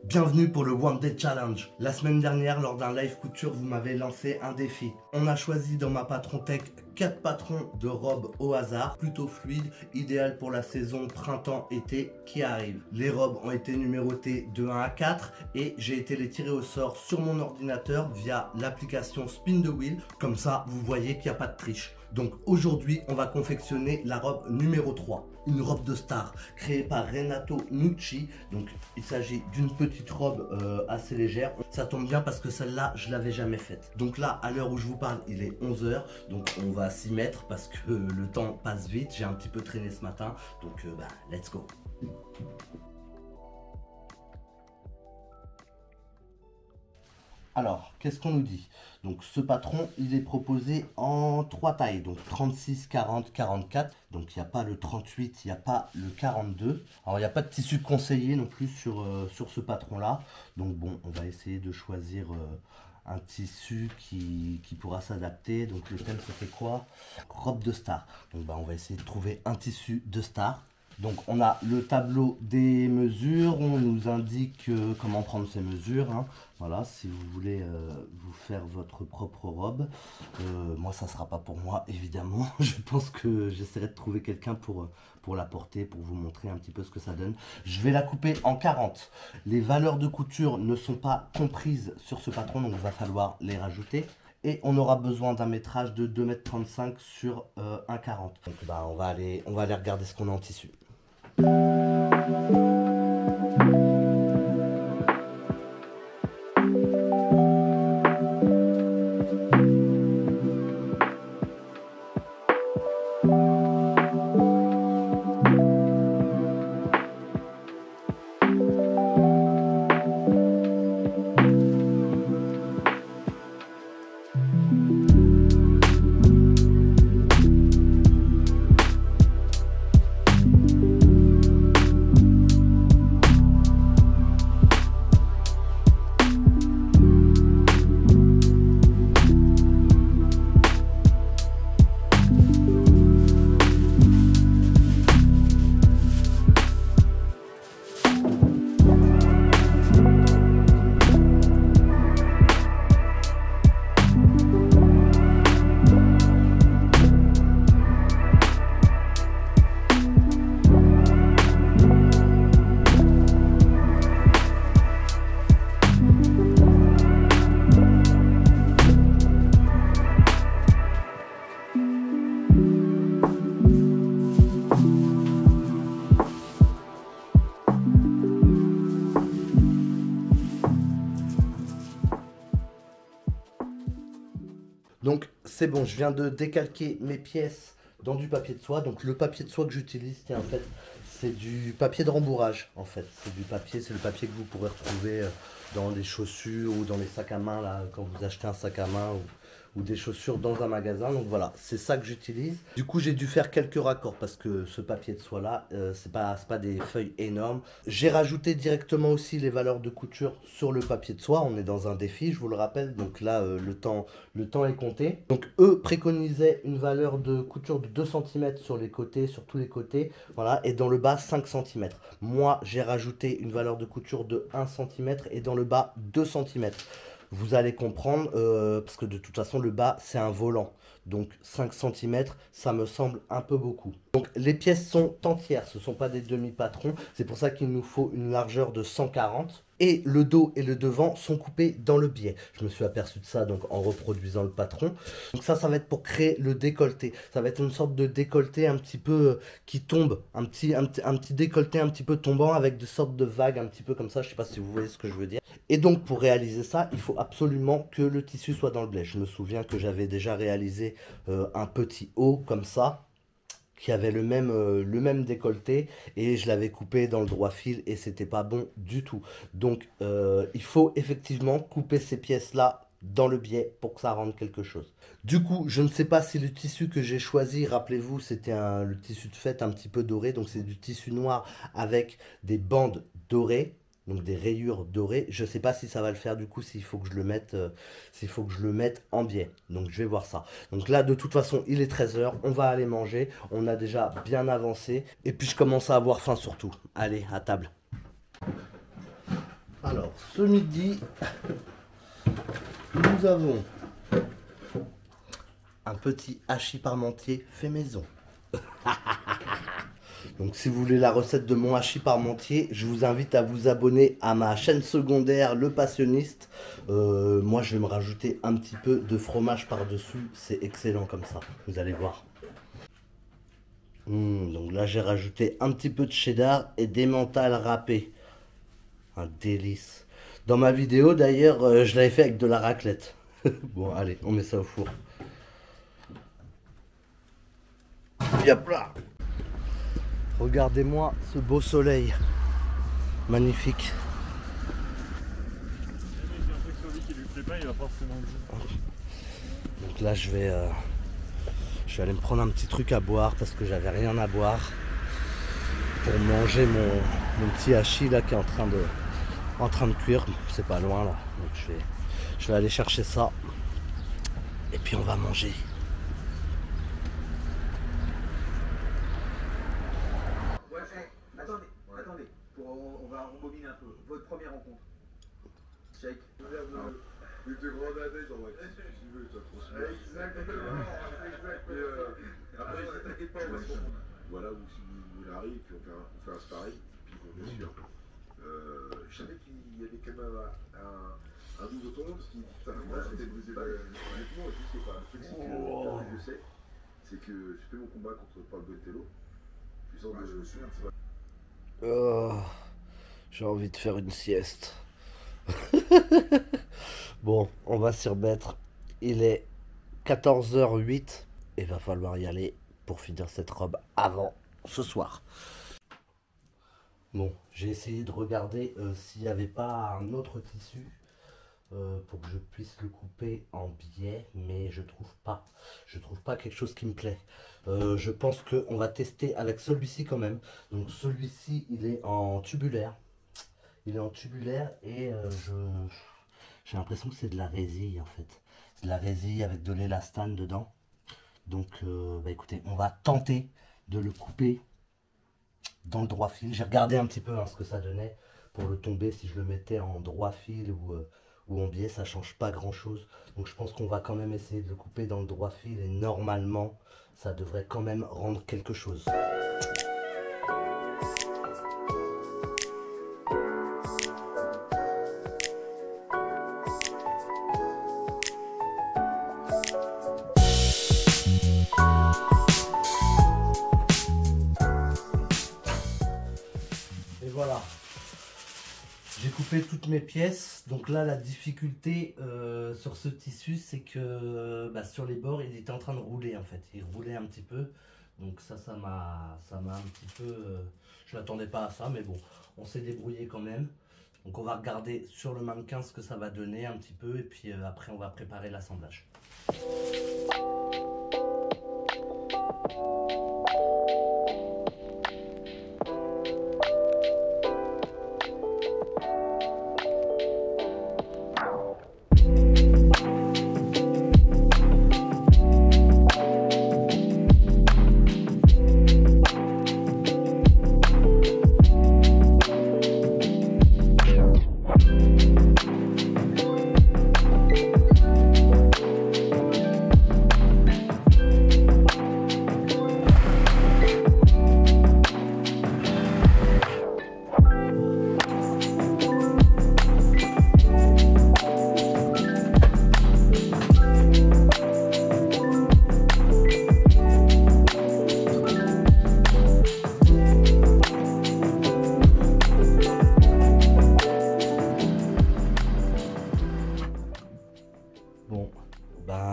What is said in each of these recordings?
Bienvenue pour le One Day Challenge. La semaine dernière, lors d'un live couture, vous m'avez lancé un défi. On a choisi dans ma patron tech 4 patrons de robes au hasard, plutôt fluides, idéales pour la saison printemps-été qui arrive. Les robes ont été numérotées de 1 à 4 et j'ai été les tirer au sort sur mon ordinateur via l'application Spin the Wheel. Comme ça, vous voyez qu'il n'y a pas de triche. Donc aujourd'hui, on va confectionner la robe numéro 3. Une robe de star créée par Renato Nucci. Donc il s'agit d'une petite robe assez légère. Ça tombe bien parce que celle-là, je l'avais jamais faite. Donc là, à l'heure où je vous parle, il est 11 h. Donc on va s'y mettre parce que le temps passe vite. J'ai un petit peu traîné ce matin. Donc let's go. Alors, qu'est-ce qu'on nous dit? Donc, ce patron, il est proposé en 3 tailles. Donc, 36, 40, 44. Donc, il n'y a pas le 38, il n'y a pas le 42. Alors, il n'y a pas de tissu conseillé non plus sur ce patron-là. Donc, bon, on va essayer de choisir un tissu qui pourra s'adapter. Donc, le thème, c'était quoi? Robe de star. Donc, on va essayer de trouver un tissu de star. Donc on a le tableau des mesures, on nous indique comment prendre ces mesures, hein. Voilà, si vous voulez vous faire votre propre robe. Moi ça ne sera pas pour moi évidemment, je pense que j'essaierai de trouver quelqu'un pour la porter, pour vous montrer un petit peu ce que ça donne. Je vais la couper en 40. Les valeurs de couture ne sont pas comprises sur ce patron, donc il va falloir les rajouter. Et on aura besoin d'un métrage de 2,35 m sur 1,40 m. Donc on va aller regarder ce qu'on a en tissu. Donc c'est bon, je viens de décalquer mes pièces dans du papier de soie. Donc le papier de soie que j'utilise, en fait, c'est du papier de rembourrage en fait. C'est du papier, c'est le papier que vous pourrez retrouver dans les chaussures ou dans les sacs à main là, quand vous achetez un sac à main ou des chaussures dans un magasin. Donc voilà, c'est ça que j'utilise. Du coup, j'ai dû faire quelques raccords parce que ce papier de soie là, c'est pas des feuilles énormes. J'ai rajouté directement aussi les valeurs de couture sur le papier de soie. On est dans un défi, je vous le rappelle. Donc là, le temps est compté. Donc eux préconisaient une valeur de couture de 2 cm sur les côtés, sur tous les côtés. Voilà, et dans le bas 5 cm. Moi, j'ai rajouté une valeur de couture de 1 cm et dans le bas 2 cm. Vous allez comprendre, parce que de toute façon, le bas, c'est un volant. Donc 5 cm, ça me semble un peu beaucoup. Donc les pièces sont entières, ce ne sont pas des demi-patrons. C'est pour ça qu'il nous faut une largeur de 140. Et le dos et le devant sont coupés dans le biais. Je me suis aperçu de ça donc en reproduisant le patron. Donc ça va être pour créer le décolleté. Ça va être une sorte de décolleté un petit peu qui tombe. Un petit décolleté un petit peu tombant avec des sortes de vagues un petit peu comme ça. Je ne sais pas si vous voyez ce que je veux dire. Et donc pour réaliser ça, il faut absolument que le tissu soit dans le blé. Je me souviens que j'avais déjà réalisé un petit haut comme ça, qui avait le même décolleté, et je l'avais coupé dans le droit fil et c'était pas bon du tout. Donc il faut effectivement couper ces pièces là dans le biais pour que ça rende quelque chose. Du coup, je ne sais pas si le tissu que j'ai choisi, rappelez-vous, c'était le tissu de fête un petit peu doré, donc c'est du tissu noir avec des bandes dorées. Donc des rayures dorées. Je ne sais pas si ça va le faire du coup, s'il faut que je le mette, en biais. Donc je vais voir ça. Donc là de toute façon il est 13 h, on va aller manger. On a déjà bien avancé. Et puis je commence à avoir faim surtout. Allez, à table. Alors, ce midi, nous avons un petit hachis parmentier fait maison. Donc si vous voulez la recette de mon hachis parmentier, je vous invite à vous abonner à ma chaîne secondaire Le Passionniste. Moi je vais me rajouter un petit peu de fromage par-dessus, c'est excellent comme ça, vous allez voir. Donc là j'ai rajouté un petit peu de cheddar et d'emmental râpé. Un délice. Dans ma vidéo d'ailleurs, je l'avais fait avec de la raclette. Bon allez, on met ça au four. Hop là. Regardez-moi ce beau soleil. Magnifique. Donc là je vais aller me prendre un petit truc à boire parce que j'avais rien à boire pour manger mon petit hachis là qui est en train de cuire. C'est pas loin là. Donc je vais aller chercher ça. Et puis on va manger. Attendez, on va rembobiner un peu. Votre première rencontre. Shake. Il était grenadé, j'en vois. Si tu veux, toi, trop. Exactement. Après, t'inquiète pas, on va se rendre. Voilà, où il arrive, puis on fait un sparring. Puis bon, bien sûr. Je savais qu'il y avait quand même un double tournoi, parce qu'il dit putain, moi j'étais le deuxième. Honnêtement, je sais pas. Le truc, c'est que je sais, c'est que je fais mon combat contre Paul Botello. Je sors de. Je me souviens, c'est pas. J'ai envie de faire une sieste. Bon, on va s'y remettre. Il est 14h08 et va falloir y aller pour finir cette robe avant ce soir. Bon, j'ai essayé de regarder s'il n'y avait pas un autre tissu pour que je puisse le couper en biais, mais je trouve pas. Je trouve pas quelque chose qui me plaît. Je pense qu'on va tester avec celui-ci quand même. Donc celui-ci, il est en tubulaire. Il est en tubulaire et j'ai l'impression que c'est de la résille en fait. C'est de la résille avec de l'élastane dedans. Donc bah écoutez, on va tenter de le couper dans le droit fil. J'ai regardé un petit peu ce que ça donnait pour le tomber. Si je le mettais en droit fil ou en biais, ça change pas grand chose. Donc je pense qu'on va quand même essayer de le couper dans le droit fil et normalement ça devrait quand même rendre quelque chose. Et voilà, j'ai coupé toutes mes pièces. Donc là la difficulté sur ce tissu, c'est que sur les bords il était en train de rouler en fait. Il roulait un petit peu. Donc ça m'a un petit peu... je m'attendais pas à ça, mais bon, on s'est débrouillé quand même. Donc on va regarder sur le mannequin ce que ça va donner un petit peu. Et puis après on va préparer l'assemblage.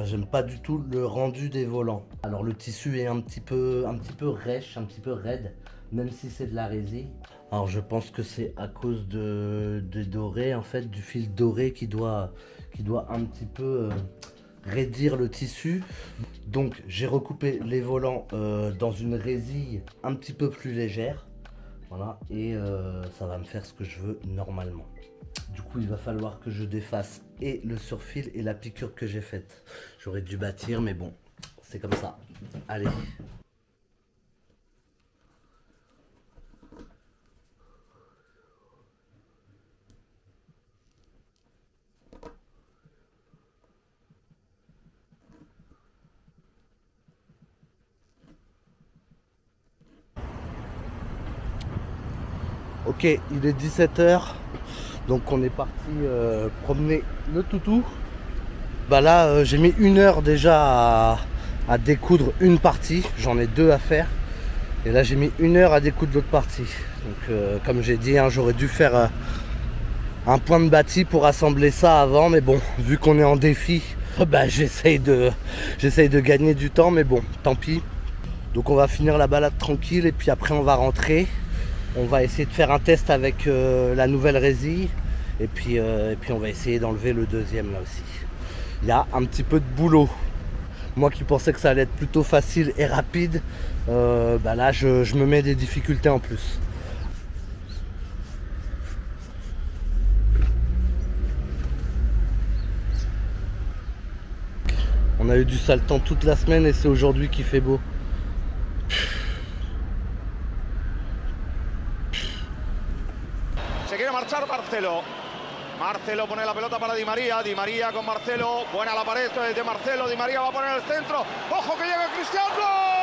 J'aime pas du tout le rendu des volants. Alors le tissu est un petit peu rêche, un petit peu raide, même si c'est de la résille. Alors je pense que c'est à cause de doré, en fait, du fil doré qui doit un petit peu raidir le tissu. Donc j'ai recoupé les volants dans une résille un petit peu plus légère. Voilà, et ça va me faire ce que je veux normalement. Du coup, il va falloir que je défasse et le surfil et la piqûre que j'ai faite. J'aurais dû bâtir, mais bon, c'est comme ça. Allez. Ok, il est 17 h, donc on est parti promener le toutou. Bah là, j'ai mis 1 heure déjà à découdre une partie, j'en ai 2 à faire. Et là, j'ai mis 1 heure à découdre l'autre partie. Donc, comme j'ai dit, hein, j'aurais dû faire un point de bâti pour assembler ça avant. Mais bon, vu qu'on est en défi, bah, j'essaye de gagner du temps. Mais bon, tant pis. Donc, on va finir la balade tranquille et puis après, on va rentrer. On va essayer de faire un test avec la nouvelle résille. Et puis on va essayer d'enlever le deuxième là aussi. Il y a un petit peu de boulot. Moi qui pensais que ça allait être plutôt facile et rapide, bah là je me mets des difficultés en plus. On a eu du sale temps toute la semaine et c'est aujourd'hui qu'il fait beau. Se quiere marchar Marcelo. Marcelo pone la pelota para Di María. Di María con Marcelo. Buena la pared de Marcelo. Di María va a poner el centro. ¡Ojo que llega Cristiano!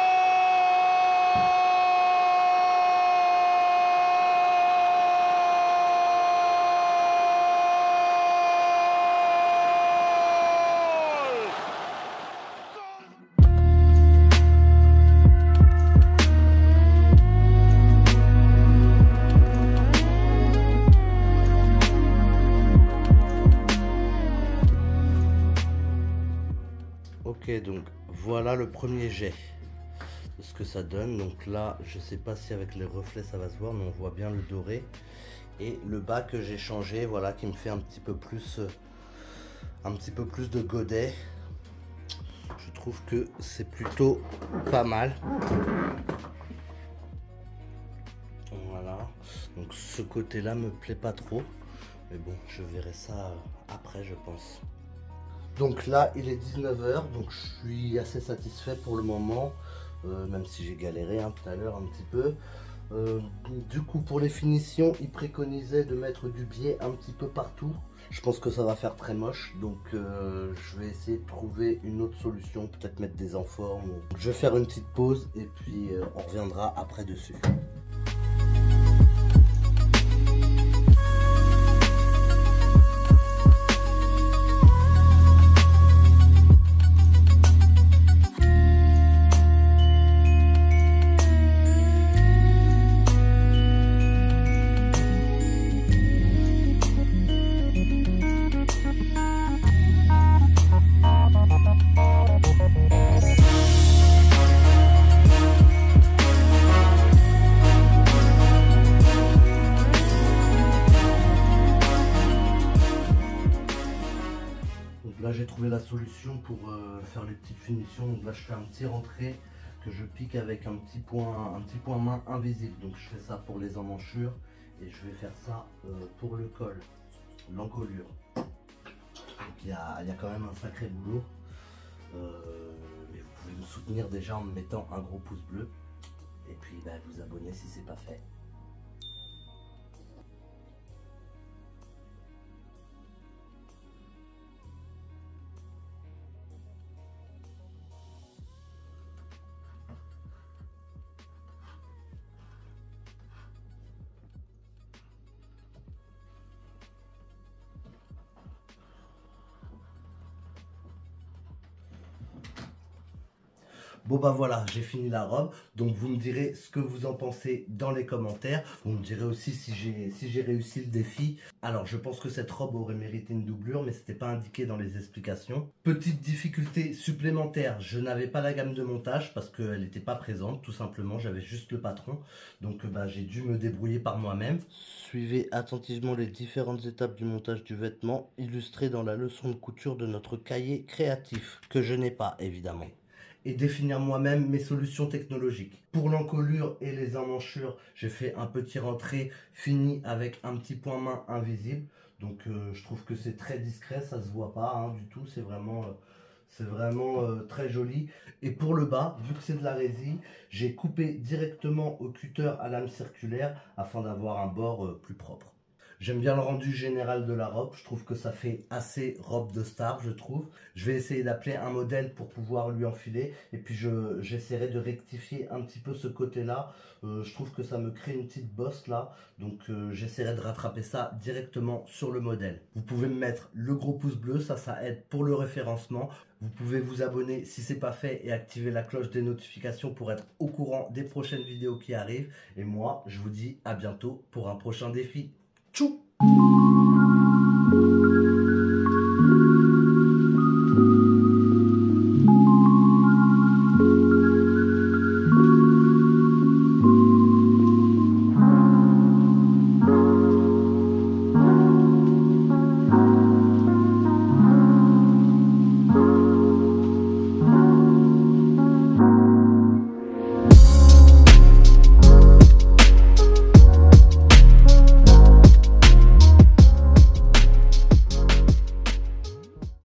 Ok, donc voilà le premier jet de ce que ça donne. Donc là, je sais pas si avec les reflets ça va se voir, mais on voit bien le doré et le bas que j'ai changé, voilà, qui me fait un petit peu plus de godet. Je trouve que c'est plutôt pas mal. Voilà, donc ce côté là me plaît pas trop, mais bon, je verrai ça après, je pense. Donc là, il est 19 h, donc je suis assez satisfait pour le moment, même si j'ai galéré tout à l'heure un petit peu. Du coup, pour les finitions, il préconisait de mettre du biais un petit peu partout. Je pense que ça va faire très moche, donc je vais essayer de trouver une autre solution, peut-être mettre des amphores. Je vais faire une petite pause et puis on reviendra après dessus. Là j'ai trouvé la solution pour faire les petites finitions. Donc là je fais un petit rentré que je pique avec un petit point main invisible. Donc je fais ça pour les emmanchures et je vais faire ça pour le col, l'encolure. Il y a quand même un sacré boulot, mais vous pouvez me soutenir déjà en me mettant un gros pouce bleu et puis vous abonner si c'est pas fait. Bon bah voilà, j'ai fini la robe, donc vous me direz ce que vous en pensez dans les commentaires. Vous me direz aussi si j'ai réussi le défi. Alors je pense que cette robe aurait mérité une doublure, mais c'était pas indiqué dans les explications. Petite difficulté supplémentaire, je n'avais pas la gamme de montage parce qu'elle n'était pas présente, tout simplement, j'avais juste le patron. Donc j'ai dû me débrouiller par moi-même. Suivez attentivement les différentes étapes du montage du vêtement, illustrées dans la leçon de couture de notre cahier créatif, que je n'ai pas évidemment. Et définir moi-même mes solutions technologiques. Pour l'encolure et les emmanchures, j'ai fait un petit rentré fini avec un petit point main invisible. Donc je trouve que c'est très discret, ça se voit pas du tout, c'est vraiment très joli. Et pour le bas, vu que c'est de la résille, j'ai coupé directement au cutter à lame circulaire afin d'avoir un bord plus propre. J'aime bien le rendu général de la robe. Je trouve que ça fait assez robe de star, je trouve. Je vais essayer d'appeler un modèle pour pouvoir lui enfiler. Et puis j'essaierai de rectifier un petit peu ce côté-là. Je trouve que ça me crée une petite bosse là. Donc j'essaierai de rattraper ça directement sur le modèle. Vous pouvez me mettre le gros pouce bleu, ça aide pour le référencement. Vous pouvez vous abonner si ce n'est pas fait et activer la cloche des notifications pour être au courant des prochaines vidéos qui arrivent. Et moi, je vous dis à bientôt pour un prochain défi. Tchou!